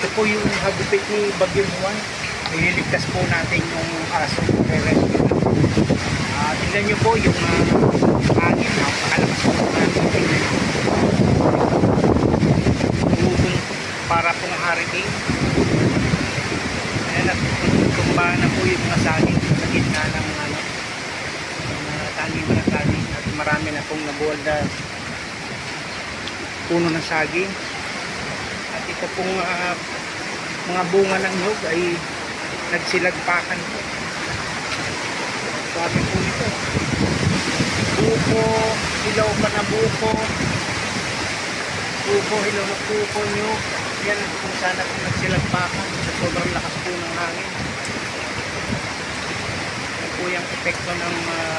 Ito po yung hagupit ni Bagyong Juan. Ililigtas po natin yung aso. Tingnan nyo po yung hangin. Napakalakas po natin. Tingnan nyo. Tumutong para pong hurricane. Ayan, at tumba na po yung mga saging sa gitna ng taniman ng saging. At marami na pong nabuwal na puno ng saging. At ito pong mga bunga ng nyug ay nagsilagpakan po. Sabi po ito, buko, hilaw pa na buko, hilaw na buko, nyug. Yan kung sana kung nagsilagpakan sa sobrang lakas po ng hangin. Yan po yung epekto ng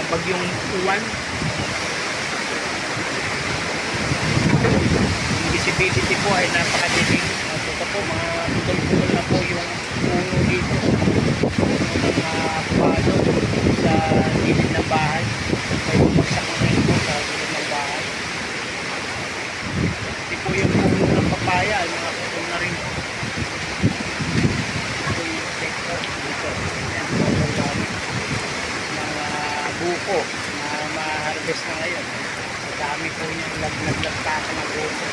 Bagyong Juan. Yung visibility po ay napakadilim. Ito po, mga putol-putol na po yung puno dito. Palo sa gilid ng bahay. May bumagsak na rin po sa gilid ng bahay. Ito po yung puno ng papaya ay mga putol na rin po. Ito yung epekto dito. Yan po ang dami ng buko na ma-harvest na ngayon. Dami po yung laglag-lagpakan ng buko.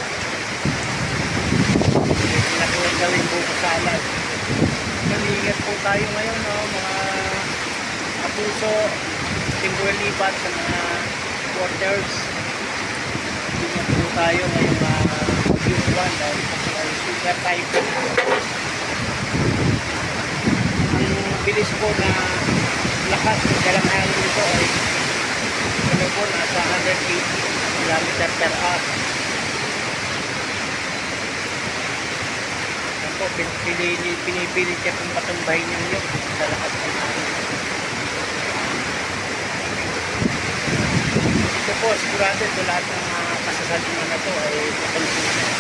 Nakuha gawin buko salad. Mag-iingat po tayo ngayon, no? Mga kapuso, tinggulipat sa mga quarters. Ingat po tayo ngayong Bagyong Juan dahil may super typhoon. Ang bilis po na lakas ng galang hangin nito ay ano po, nasa 180 km/h. Po, pinipilit niya kung patumbahin yung nyug sa lakas ng hangin. Ito po, sigurado ito lahat ng kasasalunan na ito ay putol-putol na.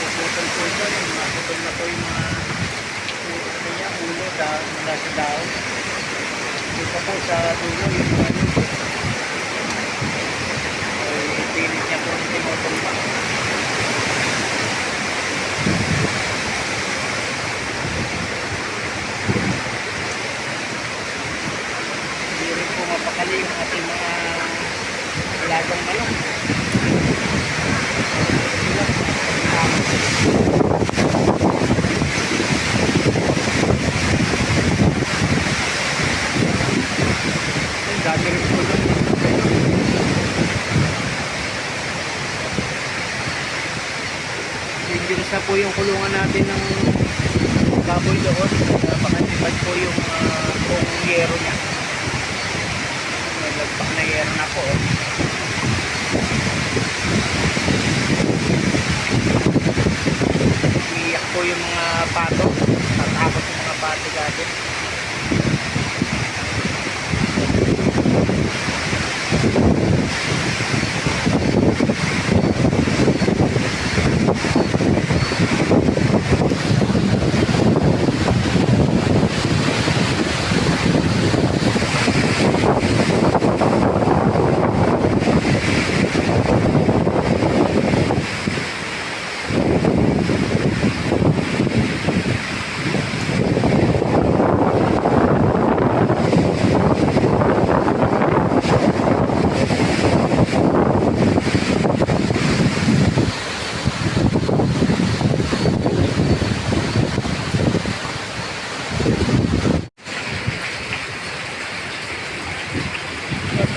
Putol-putol na yun, maputol na po yung mga ulo mula sa daon. Ito po sa dulo yung mga nyug. Ay pilit niya po yung tinutumba. Mapakali yung ating mga alagang manok. Ang dami rin po lang. Dinis na po yung kulungan natin ng baboy doon. Napakatipad po yung buong yero niya. Lagpak na yan na po. Iiyak po yung mga pato. Tatakot yung mga pato dati.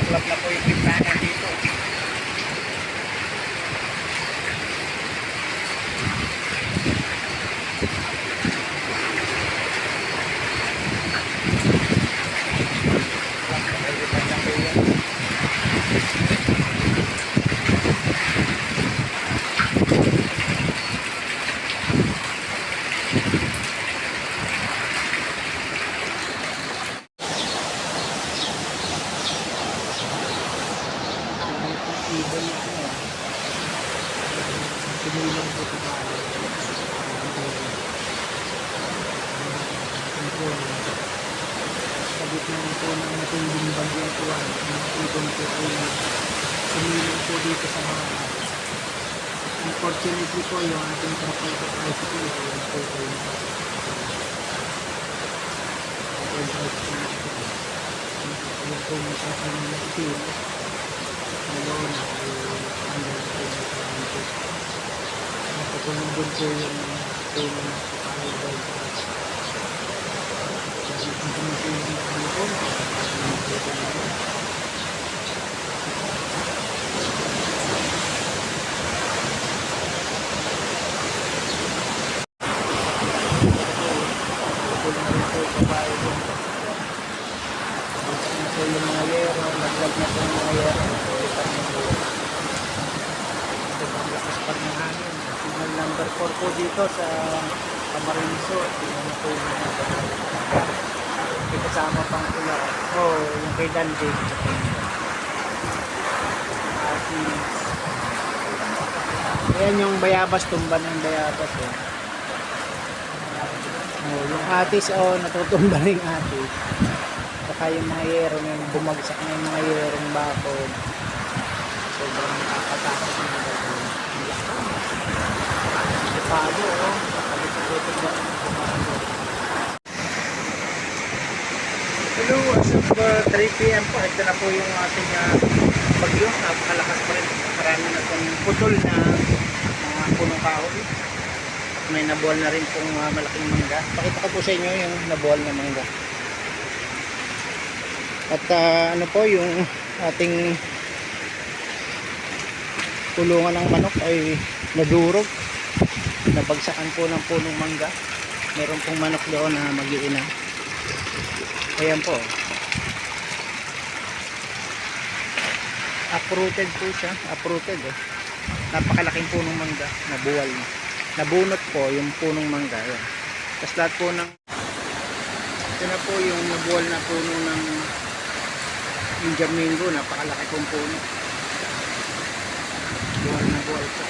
Saklap na po yung bintana dito. Ibon na ano. Tumulong po ito na sa gitna po ng matinding Bagyong Juan, ang ibon po ay tumulong po dito sa mga. Unfortunately po yung ating trapal sa tricycle ay po sa kanyang silo. Ngayon, napatuloy din po yung puno ng kakaiba. Kasi kung tumitulong yung hipon, so yung mga yero, naglag na po yung mga yero, sobrang lakas pa ng hangin. Signal number 4 po dito sa Camarines Sur. Tingnan mo po yung mga may kasama pang pula. Yung kay Dandig. Ayan yung bayabas, tumba ng bayabas. Yung atis, natutumba na yung atis. Saka yung mga yero, yung bumagsak na yung mga yerong bakod. Sobrang nakakatakot na ito. Pado, nakalimutan ba ng pumado. Hello, as of 3 PM po, ito na po yung ating bagyo. Napakalakas pa rin. Marami na itong putol na mga punong kahoy. May nabuwal na rin pong malaking mangga. Pakita ko po sa inyo yung nabuwal na mangga. At ano po yung ating kulungan ng manok ay nadurog. Nabagsakan po ng punong mangga. Meron pong manok doon na mag-iina. Ayan po. Uprooted po siya. Uprooted. Napakalaking punong mangga. Nabuwal na. Nabunot po yung punong mangga. Ayan. Tapos lahat po ng ito na po yung nabuwal na puno ng Indian mango. Napakalaki pong puno. Buwal na buwal po.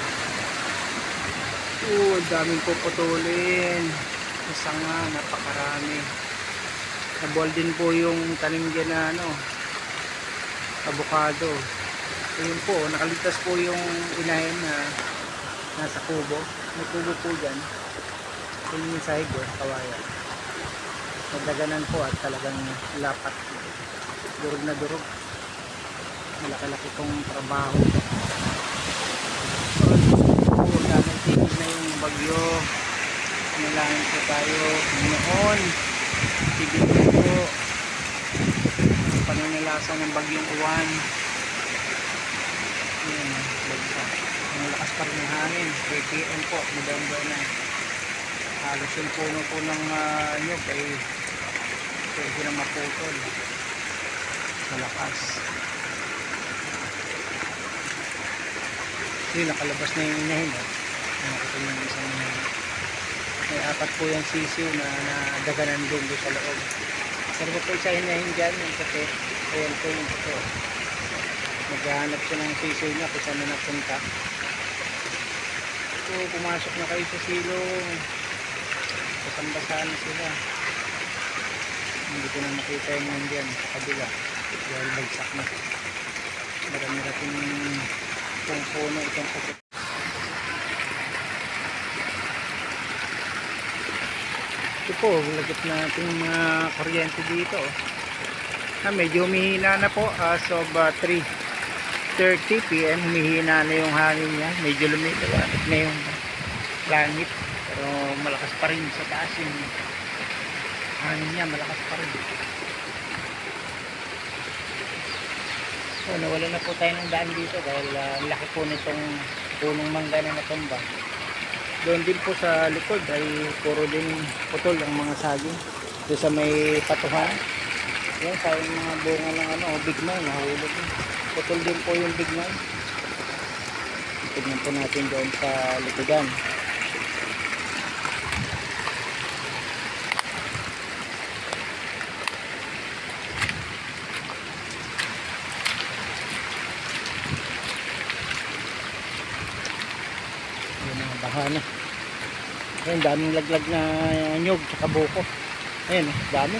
Daming puputulin. Isa nga, napakarami. Nabuwal din po yung tanim dyan na avocado. Ayun po, nakaligtas po yung inahin na nasa kubo. May kubo po dyan. Ayun yung sahig kawayan. Nadaganan po at talagang lapat. Durog na durog. Malaki-laki pong trabaho. Dahil tigil na yung bagyo. Nalangin po tayo noon. Tigil na po. Pananalasa ng bagyong uwan. Ayan, bagsak. Ang lakas pa rin ng hangin. 3 PM po, November na. Halos yung puno po ng nyug ay pwede na maputol. Malakas. Yun, nakalabas na yung inahin. Nakakita yung isang inahin. May 4 po yung sisiw na nadaganan doon sa loob. Pero po isa inahin dyan, yung puti. Ayan po yung puti. Maghahanap siya ng sisiw niya kung saan na napunta. So, pumasok na kayo sa silong. Basang-basa na sila. Hindi ko na makita yung nandiyan sa kabila. Dahil bagsak na. Marami-rating itong puno, itong puti. Ito po, lagit natin mga kuryente dito. Medyo humihina na po as of 3:30 PM. Humihina na yung hangin niya. Medyo lumiwanag na yung langit. Pero malakas pa rin sa taas yung hangin niya. Malakas pa rin. So nawala na po tayo ng daan dito dahil laki po nitong punong mangga na natumba. Doon din po sa likod ay puro din putol ang mga saging. Doon sa may patuhan. Yan sa mga bunga ng big man, nahulog. Putol din po yung big man. Tignan po natin doon sa likodan. Bahana. Ayun, daming laglag na nyug sa buko. Ayun, dami.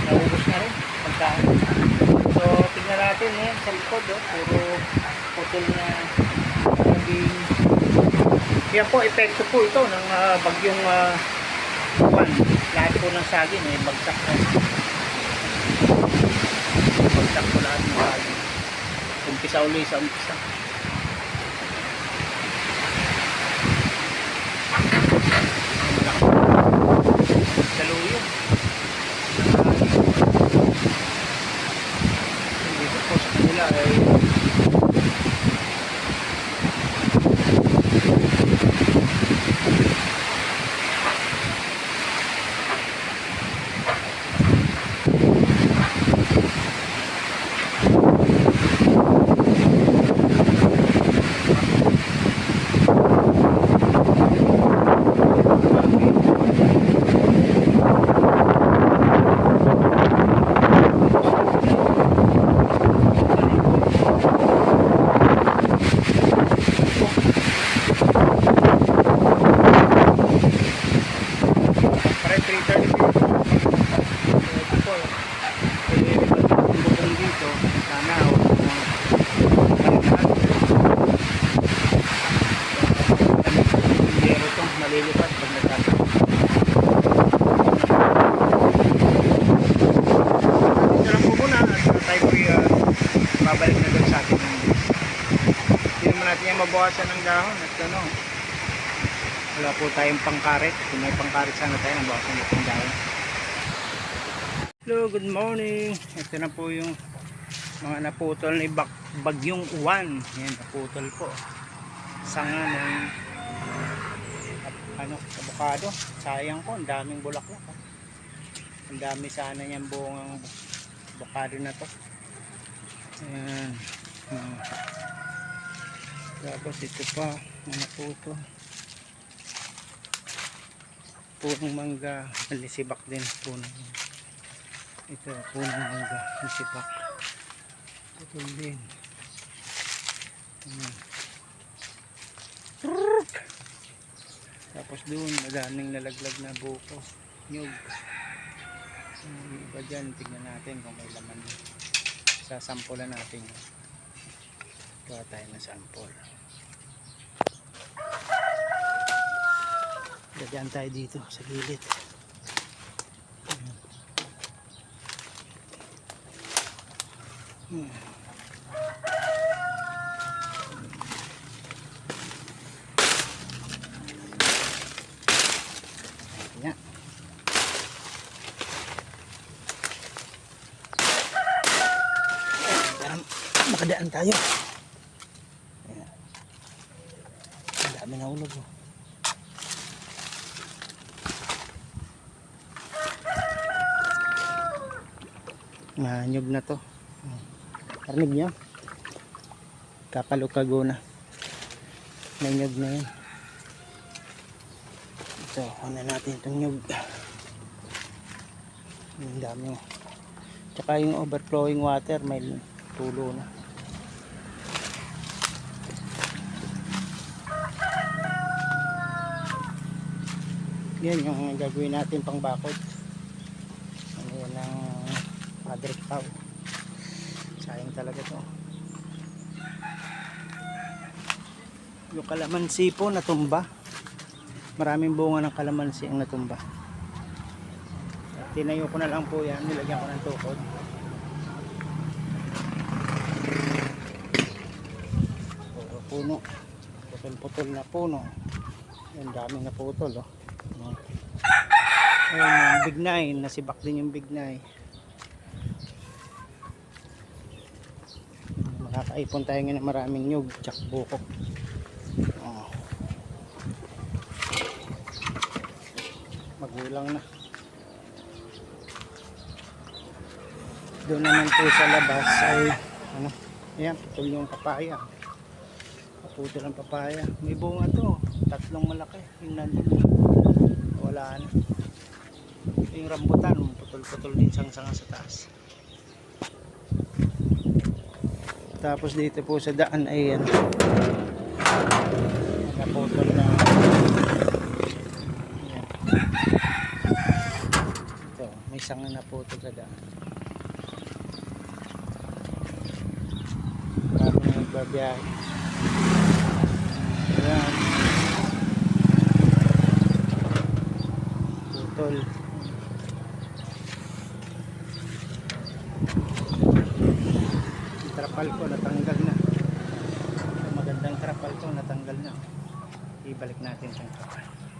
Naubos na rin pagkain. So, tingnan natin sa likod, puro napuputol na saging. Yan po, epekto po ito ng bagyong Juan. Lahat po ng saging ay bagsak na. Bagsak po lahat ng saging. Umpisa ulit sa umpisa. Saluyong. Dito po sa kanila ay malilipat pag nagkasa. Ito lang po muna at tayo po babalik na doon sa atin. Hindi naman natin yung mabawasan ng dahon at ano, wala po tayong pangkaret. Kung may pangkaret sana tayo, nabawasan natin ng dahon. Hello, good morning. Ito na po yung mga naputol na bagyong Juan. Yan, naputol po. Sanga ng avocado. Sayang po, ang daming bulaklak. Ang dami sana niyang bungang avocado na to. Ayan. Tapos ito pa, mga puto. Punong mangga, nisibak din. Ito, punong mangga, nisibak. Putol din. Ayan. Tapos doon, madaming nalaglag na buko, nyug. Iba dyan, tignan natin kung may laman. Sasampulan natin. Gawa tayo ng sample. Lagyan tayo dito sa gilid. Yan. Para makadaan tayo. Ayan. Ang dami na ulog. Mahanyog na to. Parinig nyo? Kapalukago na. Nanyog na yun. Ito, kuha natin itong nyug. Ang dami mo. Tsaka yung overflowing water may tulo na. Yan yung gagawin natin pang bakod. Ano yan ang padre cow. Sayang talaga to. Yung kalamansi po natumba. Maraming bunga ng kalamansi ang natumba. At tinayo ko na lang po yan. Nilagyan ko ng tukod. Puro puno. Putol-putol na puno. Yan, daming naputol. Oh. Ayan yung bignay. Nasibak din yung bignay. Makakaipon tayo ngayon ng maraming nyug. Tsak bukok. Magulang na. Doon naman po sa labas ay ano, ayan, putol yung papaya. Putol ang papaya. May bunga to, tatlong malaki. Yung nandun, wala na. Yung rambutan, putol-putol din sang-sanga sa taas. Tapos dito po sa daan ay yan, naputol na. May sanga na po ito sa daan. Parang nagbabiyahe. Ayan. Putol. Yung trapal ko natanggal na. Yung magandang trapal ko natanggal na. Ibalik natin itong trapal.